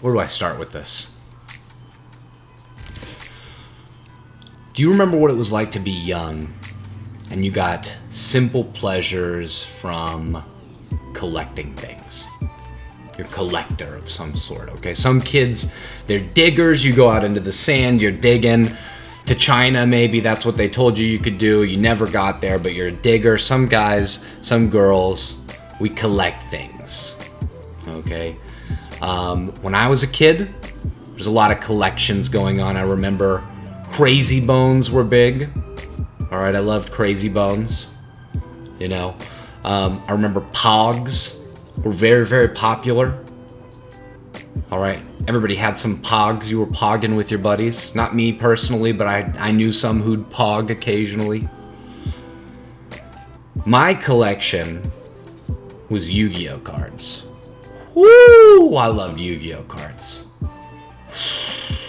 Where do I start with this? Do you remember what it was like to be young and you got simple pleasures from collecting things? You're a collector of some sort, okay? Some kids, they're diggers. You go out into the sand, you're digging. To China, maybe that's what they told you could do. You never got there, but you're a digger. Some guys, some girls, we collect things, okay? When I was a kid, there's a lot of collections going on. I remember Crazy Bones were big. All right, I loved Crazy Bones. You know, I remember Pogs were very, very popular. All right, everybody had some Pogs. You were pogging with your buddies. Not me personally, but I knew some who'd pog occasionally. My collection was Yu-Gi-Oh cards. Woo! I loved Yu-Gi-Oh cards.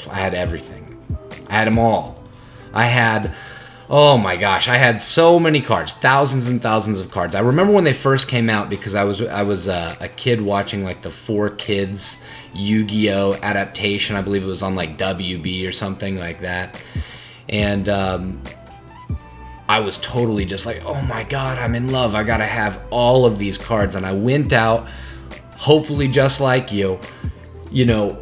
I had everything. I had them all. I had, oh my gosh, I had so many cards, thousands and thousands of cards. I remember when they first came out because I was a kid watching like the 4Kids Yu-Gi-Oh adaptation. I believe it was on like WB or something like that. And I was totally just like, oh my God, I'm in love. I gotta have all of these cards. And I went out, hopefully just like you know,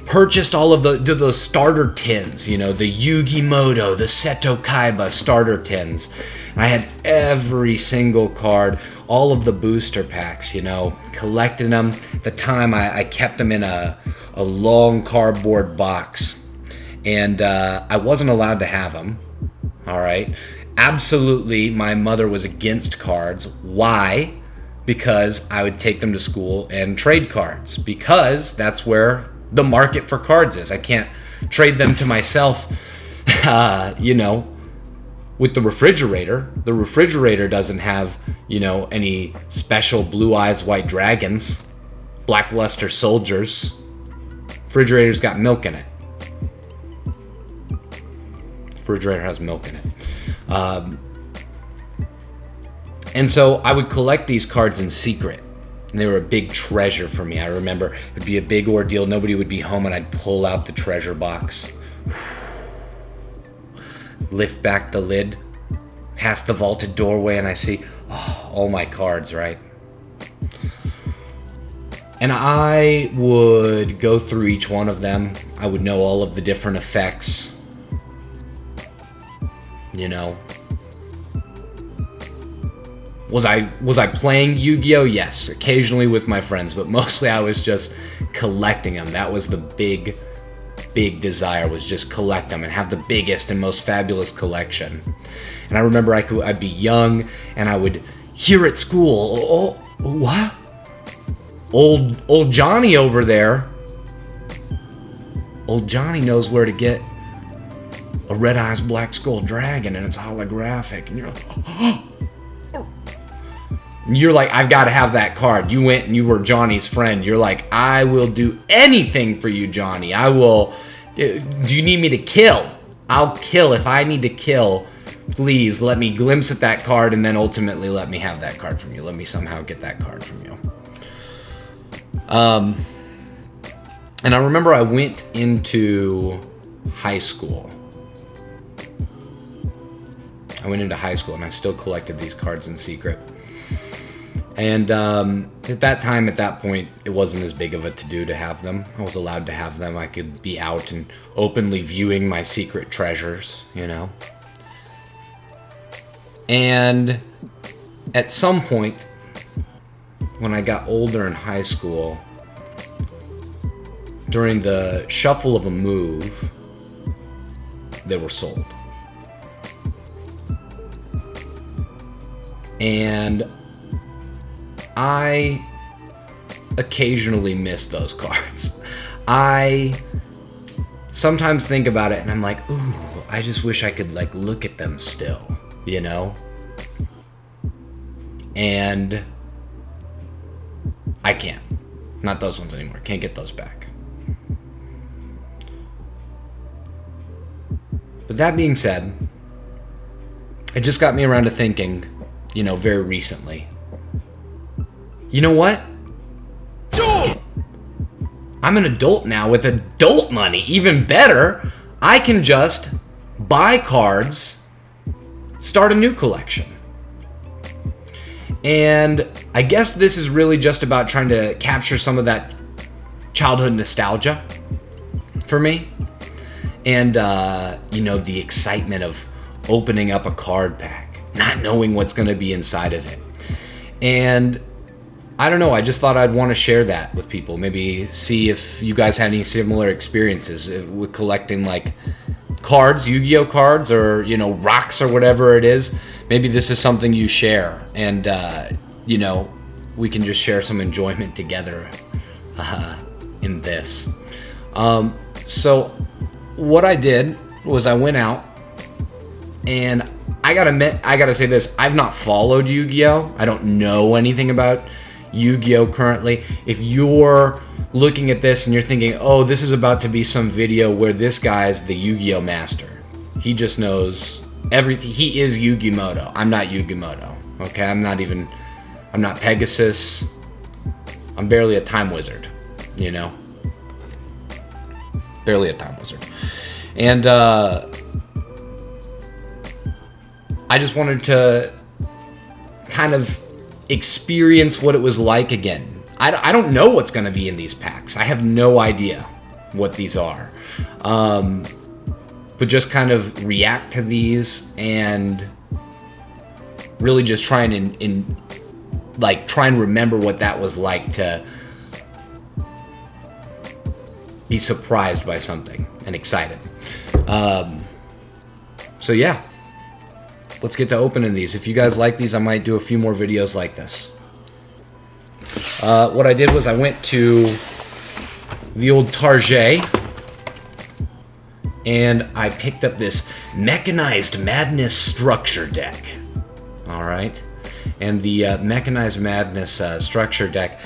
purchased all of those starter tins, you know, the Yu-Gi-Moto, the Seto Kaiba starter tins. And I had every single card, all of the booster packs, you know, collected them. At the time, I kept them in a long cardboard box. And I wasn't allowed to have them, all right? Absolutely, my mother was against cards. Why? Because I would take them to school and trade cards. Because that's where the market for cards is. I can't trade them to myself, you know, with the refrigerator. The refrigerator doesn't have, you know, any special Blue Eyes White Dragons, Blackluster Soldiers. Refrigerator's got milk in it. Refrigerator has milk in it. And so I would collect these cards in secret. And they were a big treasure for me. I remember it'd be a big ordeal. Nobody would be home and I'd pull out the treasure box. Lift back the lid. Past the vaulted doorway and I see all my cards, right? And I would go through each one of them. I would know all of the different effects. You know. Was I playing Yu-Gi-Oh? Yes, occasionally with my friends, but mostly I was just collecting them. That was the big desire, was just collect them and have the biggest and most fabulous collection. And I remember I'd be young and I would hear at school, oh, what? Old Johnny over there. Old Johnny knows where to get a Red Eyes Black Skull Dragon and it's holographic. And you're like, oh. You're like, I've got to have that card. You went and you were Johnny's friend. You're like, I will do anything for you, Johnny. I will. Do you need me to kill? I'll kill if I need to kill. Please let me glimpse at that card and then ultimately let me have that card from you. Let me somehow get that card from you. And I remember I went into high school. I went into high school and I still collected these cards in secret. And at that time, at that point, it wasn't as big of a to-do to have them. I was allowed to have them. I could be out and openly viewing my secret treasures, you know. And at some point, when I got older in high school, during the shuffle of a move, they were sold. And I occasionally miss those cards. I sometimes think about it and I'm like, ooh, I just wish I could like look at them still, you know? And I can't. Not those ones anymore. Can't get those back. But that being said, it just got me around to thinking, you know, very recently. You know what? I'm an adult now with adult money. Even better, I can just buy cards, start a new collection. And I guess this is really just about trying to capture some of that childhood nostalgia for me. And, you know, the excitement of opening up a card pack, not knowing what's going to be inside of it. And I don't know, I just thought I'd want to share that with people. Maybe see if you guys had any similar experiences with collecting, like, cards, Yu-Gi-Oh cards, or, you know, rocks or whatever it is. Maybe this is something you share, and, you know, we can just share some enjoyment together in this. So what I did was I went out, and I gotta say this, I've not followed Yu-Gi-Oh! I don't know anything about Yu-Gi-Oh! Currently. If you're looking at this and you're thinking, oh, this is about to be some video where this guy's the Yu-Gi-Oh! Master. He just knows everything. He is Yu-Gi-Moto. I'm not Yu-Gi-Moto. Okay, I'm not Pegasus. I'm barely a time wizard, you know? Barely a time wizard. And I just wanted to kind of experience what it was like again. I don't know what's going to be in these packs. I have no idea what these are. But just kind of react to these and really just try and try and remember what that was like to be surprised by something and excited. So yeah, let's get to opening these. If you guys like these, I might do a few more videos like this. What I did was I went to the old Target and I picked up this Mechanized Madness structure deck. Alright, and the Mechanized Madness structure deck,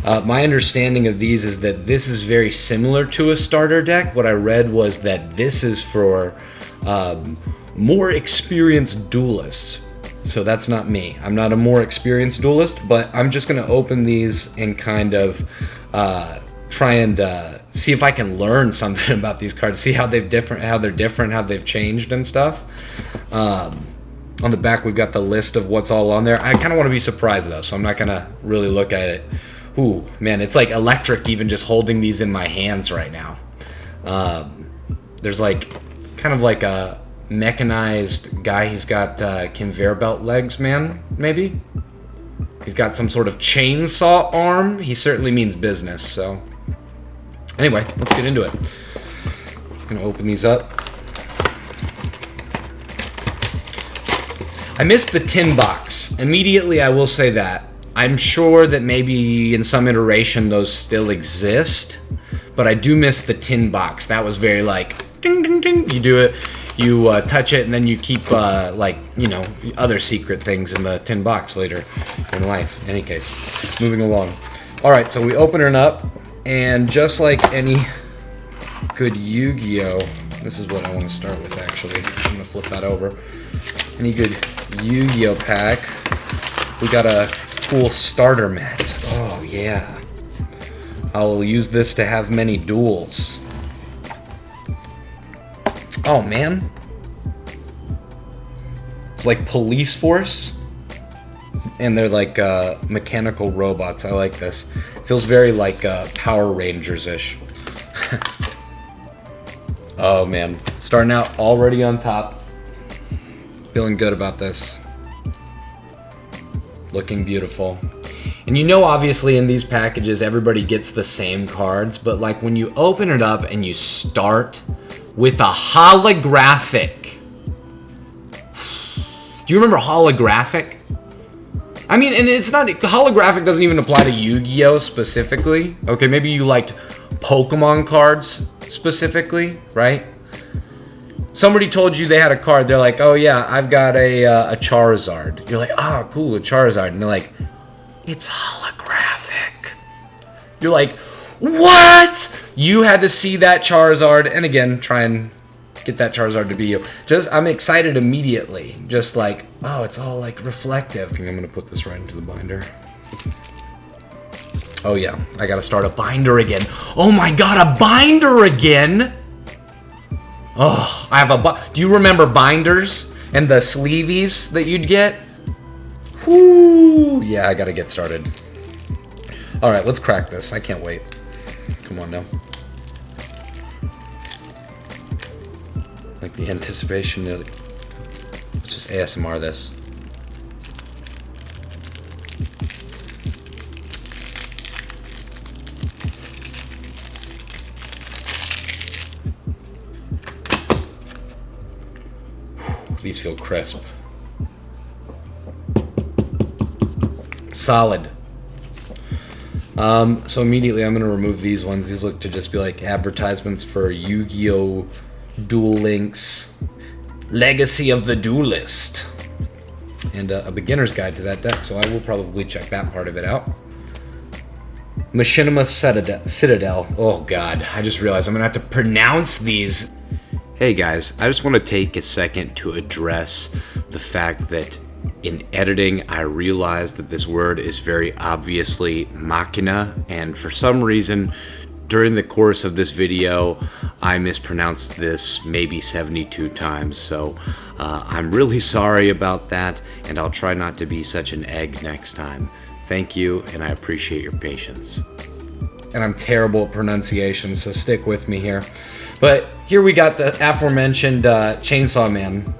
my understanding of these is that this is very similar to a starter deck. What I read was that this is for more experienced duelists. So that's not me. I'm not a more experienced duelist, but I'm just going to open these and kind of try and see if I can learn something about these cards, see how they're different, how they've changed and stuff. On the back, we've got the list of what's all on there. I kind of want to be surprised, though, so I'm not going to really look at it. Ooh, man, it's like electric even just holding these in my hands right now. There's like, kind of like a mechanized guy. He's got conveyor belt legs, man, maybe? He's got some sort of chainsaw arm. He certainly means business, so. Anyway, let's get into it. I'm gonna open these up. I missed the tin box. Immediately, I will say that. I'm sure that maybe in some iteration those still exist, but I do miss the tin box. That was very like, ding, ding, ding. You do it, you touch it, and then you keep, like, you know, other secret things in the tin box later in life. In any case, moving along. All right, so we open it up, and just like any good Yu-Gi-Oh, this is what I want to start with, actually. I'm going to flip that over. Any good Yu-Gi-Oh pack, we got a cool starter mat. Oh, yeah. I'll use this to have many duels. Oh, man. It's like police force. And they're like mechanical robots. I like this. Feels very like Power Rangers-ish. Oh, man. Starting out already on top. Feeling good about this. Looking beautiful. And you know, obviously in these packages, everybody gets the same cards, but like when you open it up and you start with a holographic. Do you remember holographic? I mean, and it's not, holographic doesn't even apply to Yu-Gi-Oh specifically. Okay, maybe you liked Pokemon cards specifically, right? Somebody told you they had a card, they're like, oh yeah, I've got a Charizard. You're like, ah, cool, a Charizard. And they're like, it's holographic. You're like, what? You had to see that Charizard, and again, try and get that Charizard to be you. I'm excited immediately. Just like, oh, it's all like reflective. I'm gonna put this right into the binder. Oh yeah, I gotta start a binder again. Oh my god, a binder again? Oh, I have a do you remember binders and the sleeveys that you'd get? Whoo! Yeah, I gotta get started. Alright, let's crack this. I can't wait. Come on now. Like the anticipation. Let's just ASMR this. These feel crisp. Solid. So immediately I'm going to remove these ones. These look to just be like advertisements for Yu-Gi-Oh! Duel Links Legacy of the Duelist. And a beginner's guide to that deck, so I will probably check that part of it out. Machinima Citadel. Oh god, I just realized I'm going to have to pronounce these. Hey guys, I just want to take a second to address the fact that in editing I realized that this word is very obviously machina, and for some reason during the course of this video I mispronounced this maybe 72 times, so I'm really sorry about that, and I'll try not to be such an egg next time. Thank you, and I appreciate your patience. And I'm terrible at pronunciation, so stick with me here. But here we got the aforementioned Chainsaw Man.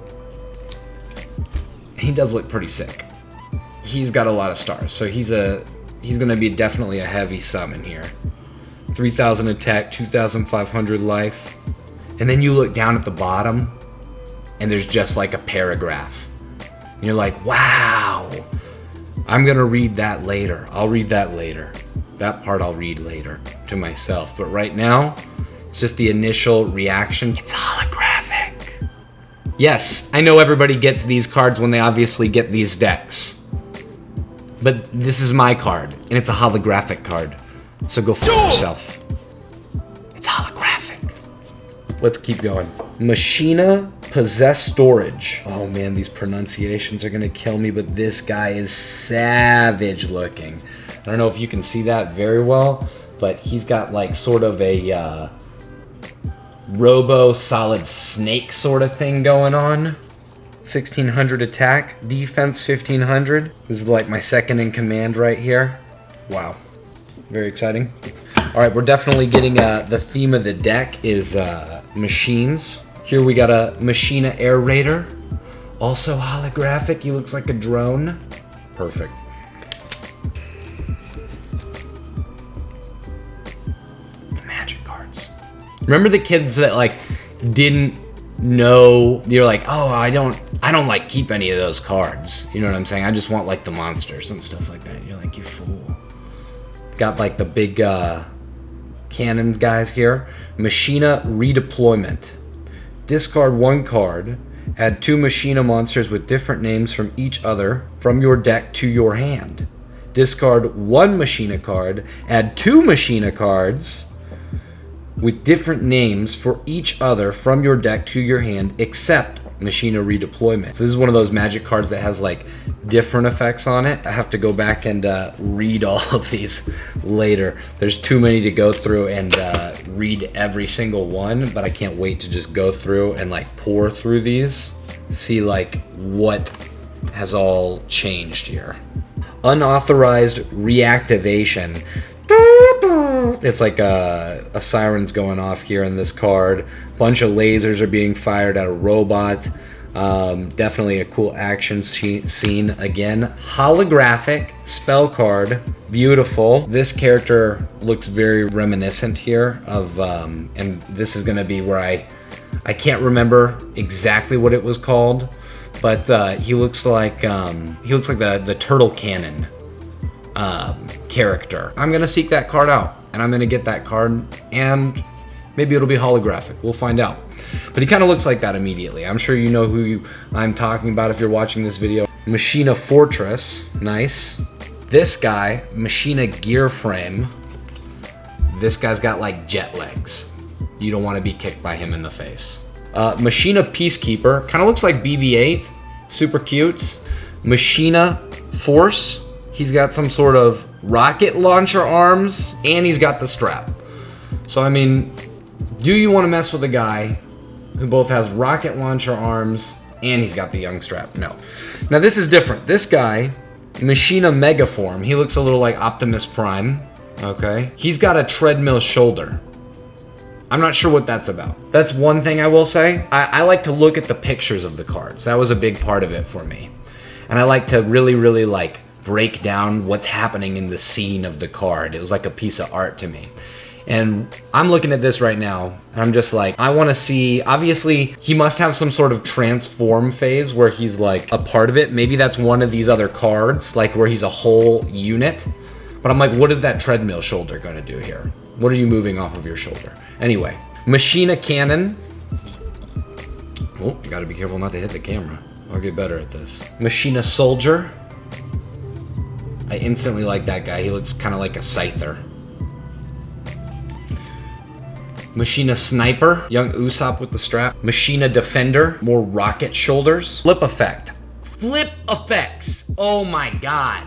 He does look pretty sick. He's got a lot of stars, so he's gonna be definitely a heavy summon here. 3,000 attack, 2,500 life. And then you look down at the bottom, and there's just like a paragraph. And you're like, wow. I'm gonna read that later. I'll read that later. That part I'll read later to myself. But right now, it's just the initial reaction. It's holographic. Yes, I know everybody gets these cards when they obviously get these decks. But this is my card, and it's a holographic card. So go for yourself. It's holographic. Let's keep going. Machina Possess Storage. Oh man, these pronunciations are gonna kill me, but this guy is savage looking. I don't know if you can see that very well, but he's got like sort of a Robo Solid Snake sort of thing going on. 1,600 attack, defense 1,500. This is like my second in command right here. Wow, very exciting. All right, we're definitely getting the theme of the deck is machines. Here we got a Machina Air Raider, also holographic. He looks like a drone. Perfect. Remember the kids that like didn't know, you're like, oh, I don't like keep any of those cards. You know what I'm saying? I just want like the monsters and stuff like that. You're like, you fool. Got like the big cannons guys here. Machina Redeployment. Discard one card. Add 2 Machina monsters with different names from each other from your deck to your hand. Discard 1 Machina card. Add 2 Machina cards with different names for each other from your deck to your hand, except Machina Redeployment. So this is one of those magic cards that has like different effects on it. I have to go back and read all of these later. There's too many to go through and read every single one, but I can't wait to just go through and like pour through these, see like what has all changed here. Unauthorized Reactivation. It's like a siren's going off here in this card. Bunch of lasers are being fired at a robot. Definitely a cool action scene. Again, holographic spell card. Beautiful. This character looks very reminiscent here of, and this is going to be where I can't remember exactly what it was called, but he looks like the Turtle Cannon character. I'm gonna seek that card out, and I'm gonna get that card, and maybe it'll be holographic. We'll find out. But he kind of looks like that immediately. I'm sure you know who I'm talking about if you're watching this video. Machina Fortress, nice. This guy, Machina Gear Frame. This guy's got like jet legs. You don't want to be kicked by him in the face. Machina Peacekeeper, kind of looks like BB-8, super cute. Machina Force. He's got some sort of rocket launcher arms, and he's got the strap. So, I mean, do you want to mess with a guy who both has rocket launcher arms and he's got the young strap? No. Now, this is different. This guy, Machina Megaform, he looks a little like Optimus Prime, okay? He's got a treadmill shoulder. I'm not sure what that's about. That's one thing I will say. I like to look at the pictures of the cards. That was a big part of it for me. And I like to really like break down what's happening in the scene of the card. It was like a piece of art to me. And I'm looking at this right now, and I'm just like, I want to see, obviously, he must have some sort of transform phase where he's like a part of it. Maybe that's one of these other cards, like where he's a whole unit. But I'm like, what is that treadmill shoulder going to do here? What are you moving off of your shoulder? Anyway, Machina Cannon. Oh, you got to be careful not to hit the camera. I'll get better at this. Machina Soldier. I instantly like that guy. He looks kind of like a scyther. Machina Sniper, young Usopp with the strap. Machina Defender, more rocket shoulders. Flip Effect. Flip Effects! Oh my god.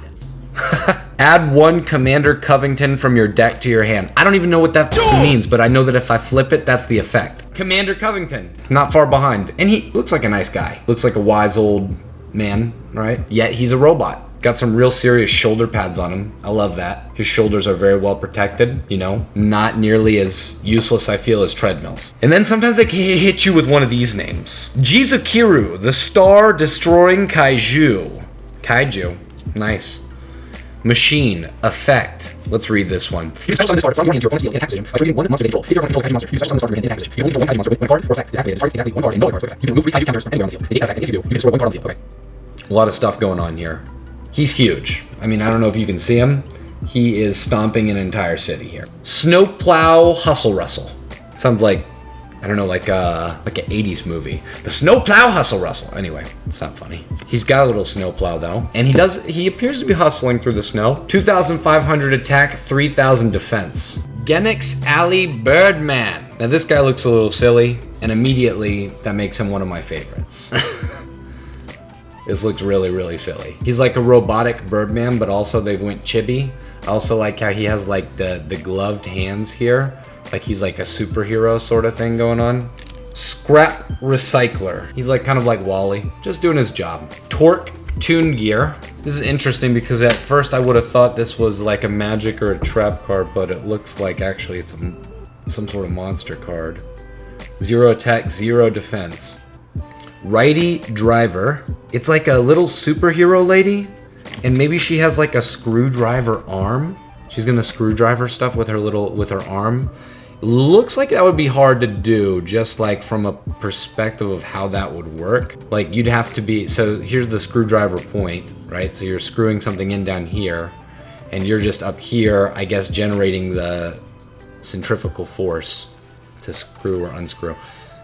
Add one Commander Covington from your deck to your hand. I don't even know what that means, but I know that if I flip it, that's the effect. Commander Covington, not far behind. And he looks like a nice guy. Looks like a wise old man, right? Yet he's a robot. Got some real serious shoulder pads on him. I love that. His shoulders are very well protected, you know, not nearly as useless, I feel, as treadmills. And then sometimes they can hit you with one of these names. Jizukiru, the star-destroying kaiju. Kaiju. Nice. Machine. Effect. Let's read this one. You special summon this card from your hand to your opponent's field in attack position by triggering one monster they control. If your opponent controls a kaiju monster, you special summon this card from your hand in attack position. You only control one kaiju monster when a card or effect is activated. It targets exactly one card and no other cards. You can remove 3 kaiju counters from anywhere on the field. Negate effect, and if you do, you can destroy one card on the field. Okay. A lot of stuff going on here. He's huge. I mean, I don't know if you can see him. He is stomping an entire city here. Snowplow Hustle Rustle. Sounds like, I don't know, like an 80s movie. The Snowplow Hustle Rustle. Anyway, it's not funny. He's got a little snowplow though. And he appears to be hustling through the snow. 2,500 attack, 3,000 defense. Genix Alley Birdman. Now this guy looks a little silly, and immediately that makes him one of my favorites. This looks really silly. He's like a robotic Birdman, but also they went chibi. I also like how he has like the gloved hands here. Like he's like a superhero sort of thing going on. Scrap Recycler. He's like kind of like Wally, just doing his job. Torque Tune Gear. This is interesting because at first I would have thought this was like a magic or a trap card, but it looks like actually it's some sort of monster card. 0 attack, 0 defense. Righty Driver. It's like a little superhero lady, and maybe she has like a screwdriver arm. She's gonna screwdriver stuff with her arm. Looks like that would be hard to do, just like from a perspective of how that would work. Like you'd have to be, so here's the screwdriver point, right? So you're screwing something in down here, and you're just up here, I guess, generating the centrifugal force to screw or unscrew.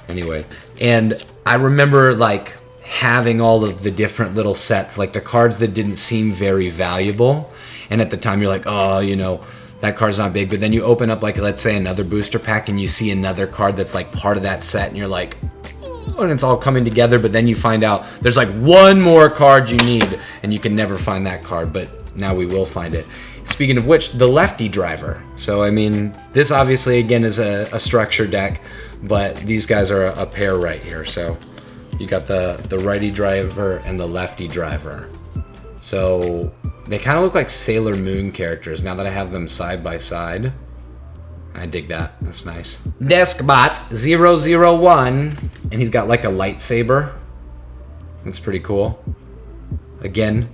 Anyway, and I remember like having all of the different little sets, like the cards that didn't seem very valuable, and at the time you're like, oh, you know, that card's not big, but then you open up like, let's say, another booster pack and you see another card that's like part of that set, and you're like, oh, and it's all coming together, but then you find out there's like one more card you need, and you can never find that card, but now we will find it. Speaking of which, the Lefty Driver. So, I mean, this obviously, again, is a structure deck, but these guys are a pair right here. So, you got the Righty Driver and the Lefty Driver. So, they kind of look like Sailor Moon characters now that I have them side by side. I dig that. That's nice. Deskbot 001, and he's got like a lightsaber. That's pretty cool. Again,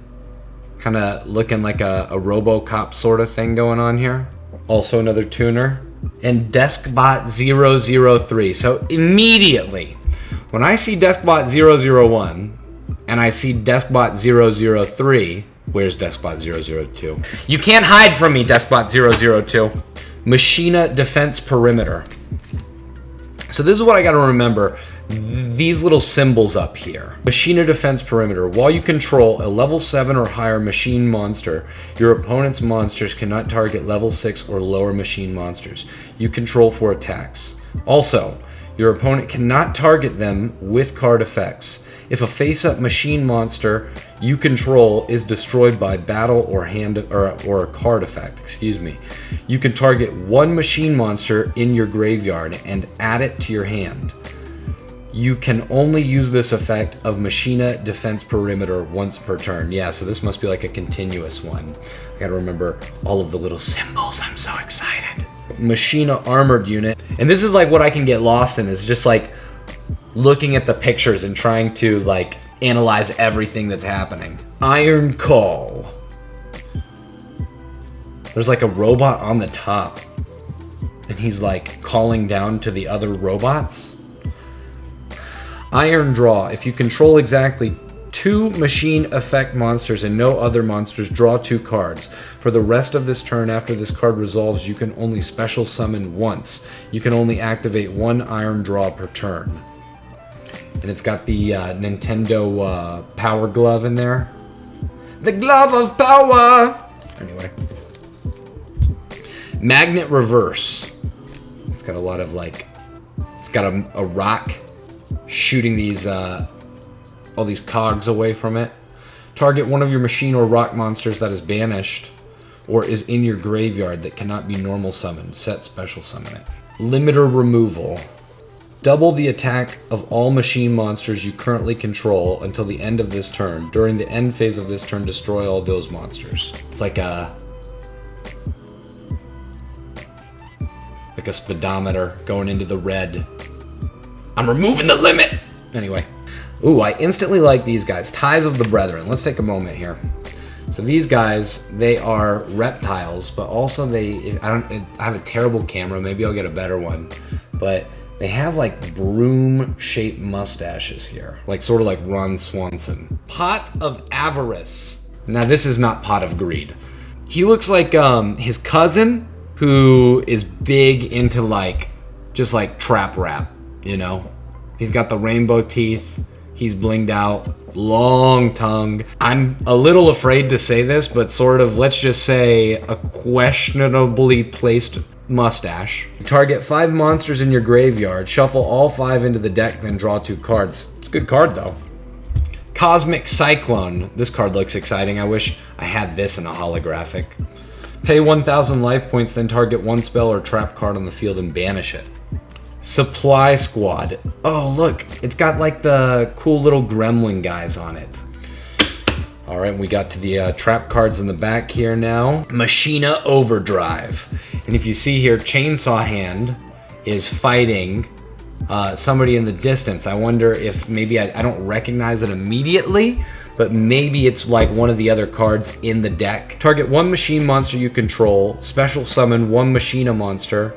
kind of looking like a RoboCop sort of thing going on here. Also another tuner. And Deskbot 003. So immediately, when I see Deskbot 001 and I see Deskbot 003, where's Deskbot 002? You can't hide from me, Deskbot 002. Machina Defense Perimeter. So this is what I gotta remember. These little symbols up here. Machina Defense Perimeter. While you control a level 7 or higher machine monster, your opponent's monsters cannot target level 6 or lower machine monsters you control for attacks. Also, Your opponent cannot target them with card effects. If a face-up machine monster you control is destroyed by battle or a card effect, you can target one machine monster in your graveyard and add it to your hand. You can only use this effect of Machina Defense Perimeter once per turn. Yeah, so this must be like a continuous one. I gotta remember all of the little symbols. I'm so excited. Machina Armored Unit. And this is like what I can get lost in, is just like looking at the pictures and trying to like analyze everything that's happening. Iron Call. There's like a robot on the top, and he's like calling down to the other robots. Iron Draw. If you control exactly 2 machine effect monsters and no other monsters, draw 2 cards. For the rest of this turn, after this card resolves, you can only special summon once. You can only activate 1 Iron Draw per turn. And it's got the Nintendo Power Glove in there. The Glove of Power! Anyway. Magnet Reverse. It's got a lot of like... It's got a rock shooting these all these cogs away from it. Target one of your machine or rock monsters that is banished or is in your graveyard that cannot be normal summoned. Set special summon it. Limiter Removal. Double the attack of all machine monsters you currently control until the end of this turn. During the end phase of this turn, destroy all those monsters. It's like a speedometer going into the red. I'm removing the limit! Anyway. Ooh, I instantly like these guys. Ties of the Brethren. Let's take a moment here. So these guys, they are reptiles, but also I have a terrible camera. Maybe I'll get a better one. But they have like broom-shaped mustaches here. Like sort of like Ron Swanson. Pot of Avarice. Now this is not Pot of Greed. He looks like his cousin, who is big into like, just like trap rap, you know? He's got the rainbow teeth. He's blinged out, long tongue. I'm a little afraid to say this, but sort of, let's just say, a questionably placed mustache. Target 5 monsters in your graveyard. Shuffle all 5 into the deck, then draw 2 cards. It's a good card, though. Cosmic Cyclone. This card looks exciting. I wish I had this in a holographic. Pay 1,000 life points, then target 1 spell or trap card on the field and banish it. Supply Squad. Oh, look. It's got like the cool little gremlin guys on it. Alright, we got to the trap cards in the back here now. Machina Overdrive. And if you see here, Chainsaw Hand is fighting somebody in the distance. I wonder if maybe I don't recognize it immediately, but maybe it's like one of the other cards in the deck. Target 1 machine monster you control. Special summon 1 Machina monster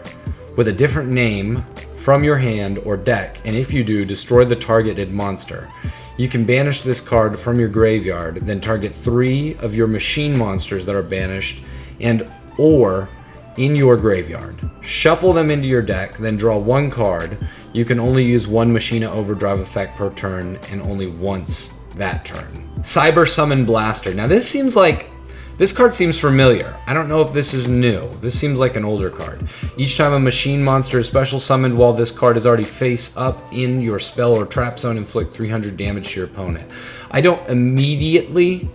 with a different name from your hand or deck, and if you do, destroy the targeted monster. You can banish this card from your graveyard, then target 3 of your machine monsters that are banished and or in your graveyard. Shuffle them into your deck, then draw 1 card. You can only use 1 Machina Overdrive effect per turn and only once that turn. Cyber Summon Blaster. Now this card seems familiar. I don't know if this is new. This seems like an older card. Each time a machine monster is special summoned while this card is already face up in your spell or trap zone, inflict 300 damage to your opponent. I don't immediately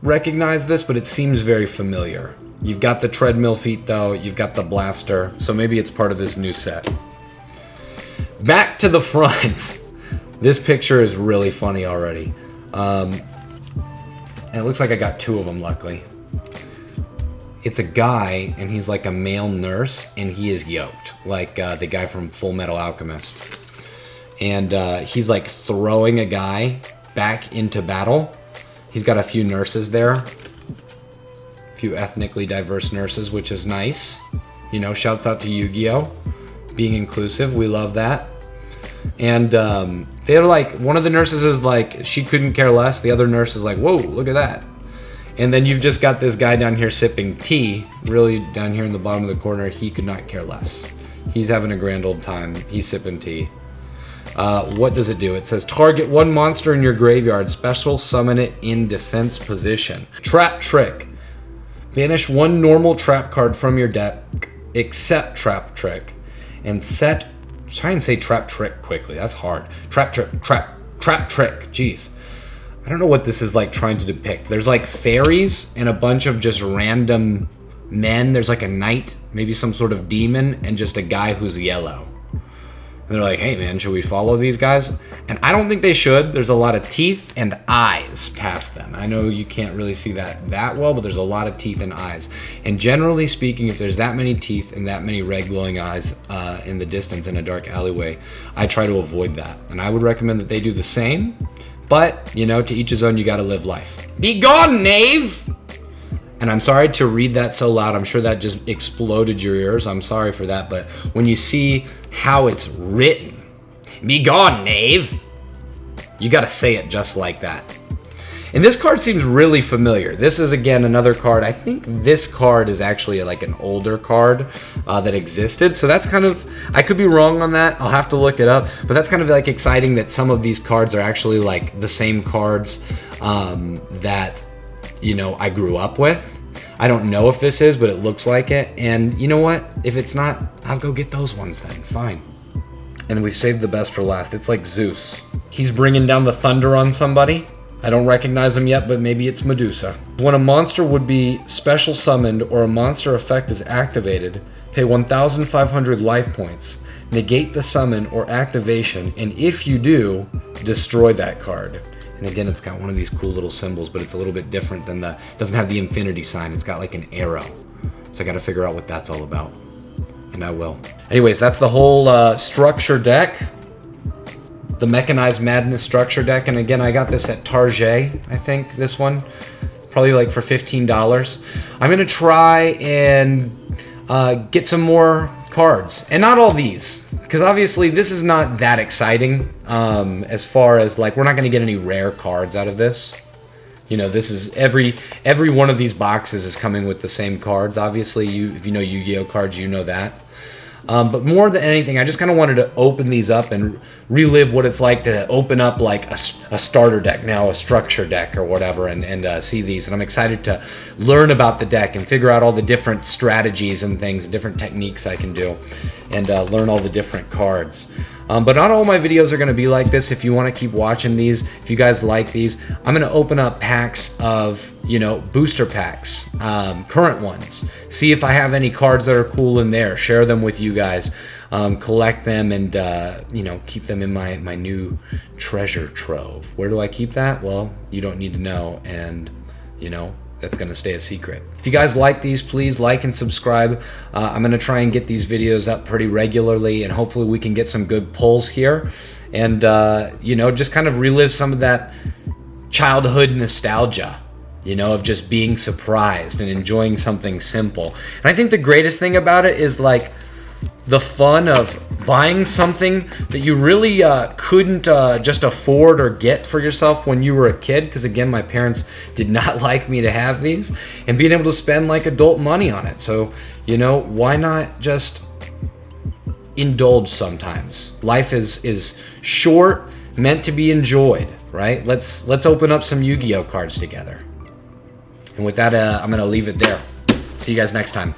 recognize this, but it seems very familiar. You've got the treadmill feet though, you've got the blaster, so maybe it's part of this new set. Back to the front. This picture is really funny already. And it looks like I got 2 of them, luckily. It's a guy, and he's like a male nurse, and he is yoked, like the guy from Full Metal Alchemist. And he's like throwing a guy back into battle. He's got a few nurses there. A few ethnically diverse nurses, which is nice. You know, shouts out to Yu-Gi-Oh! Being inclusive, we love that. And they're like, one of the nurses is like, she couldn't care less. The other nurse is like, whoa, look at that. And then you've just got this guy down here sipping tea, really down here in the bottom of the corner. He could not care less. He's having a grand old time. He's sipping tea. What does it do? It says target 1 monster in your graveyard. Special summon it in defense position. Trap Trick. Banish 1 normal trap card from your deck, except Trap Trick, and set Try and say trap trick quickly. That's hard. Trap trick. Jeez. I don't know what this is like trying to depict. There's like fairies and a bunch of just random men. There's like a knight, maybe some sort of demon, and just a guy who's yellow. And they're like, hey man, should we follow these guys? And I don't think they should. There's a lot of teeth and eyes past them. I know you can't really see that well, but there's a lot of teeth and eyes. And generally speaking, if there's that many teeth and that many red glowing eyes in the distance in a dark alleyway, I try to avoid that. And I would recommend that they do the same. But, you know, to each his own, you gotta live life. Be gone, knave! And I'm sorry to read that so loud. I'm sure that just exploded your ears. I'm sorry for that. But when you see how it's written, be gone, knave, you got to say it just like that. And this card seems really familiar. This is, again, another card. I think this card is actually like an older card that existed. So that's kind of, I could be wrong on that. I'll have to look it up. But that's kind of like exciting that some of these cards are actually like the same cards that, you know, I grew up with. I don't know if this is, but it looks like it. And you know what? If it's not, I'll go get those ones then. Fine. And we've saved the best for last. It's like Zeus. He's bringing down the thunder on somebody. I don't recognize him yet, but maybe it's Medusa. When a monster would be special summoned or a monster effect is activated, pay 1,500 life points, negate the summon or activation, and if you do, destroy that card. And again, it's got one of these cool little symbols, but it's a little bit different than it doesn't have the infinity sign. It's got like an arrow. So I got to figure out what that's all about. And I will. Anyways, that's the whole structure deck. The Mechanized Madness structure deck. And again, I got this at Target, I think, this one. Probably like for $15. I'm going to try and get some more cards. And not all these. Because obviously this is not that exciting as far as like we're not going to get any rare cards out of this. You know, this is every one of these boxes is coming with the same cards. Obviously, if you know Yu-Gi-Oh cards, you know that. But more than anything, I just kind of wanted to open these up and relive what it's like to open up like a starter deck, now a structure deck or whatever, and see these. And I'm excited to learn about the deck and figure out all the different strategies and things, different techniques I can do, and learn all the different cards. But not all my videos are going to be like this. If you want to keep watching these, if you guys like these, I'm going to open up packs of, you know, booster packs, current ones. See if I have any cards that are cool in there. Share them with you guys. Collect them and, you know, keep them in my new treasure trove. Where do I keep that? Well, you don't need to know. And, you know, that's going to stay a secret. If you guys like these, please like and subscribe. I'm going to try and get these videos up pretty regularly, and hopefully we can get some good pulls here and, you know, just kind of relive some of that childhood nostalgia, you know, of just being surprised and enjoying something simple. And I think the greatest thing about it is like the fun of buying something that you really couldn't just afford or get for yourself when you were a kid, because again, my parents did not like me to have these, and being able to spend like adult money on it. So, you know, why not just indulge sometimes? Life is short, meant to be enjoyed, right? Let's open up some Yu-Gi-Oh cards together. And with that, I'm gonna leave it there. See you guys next time.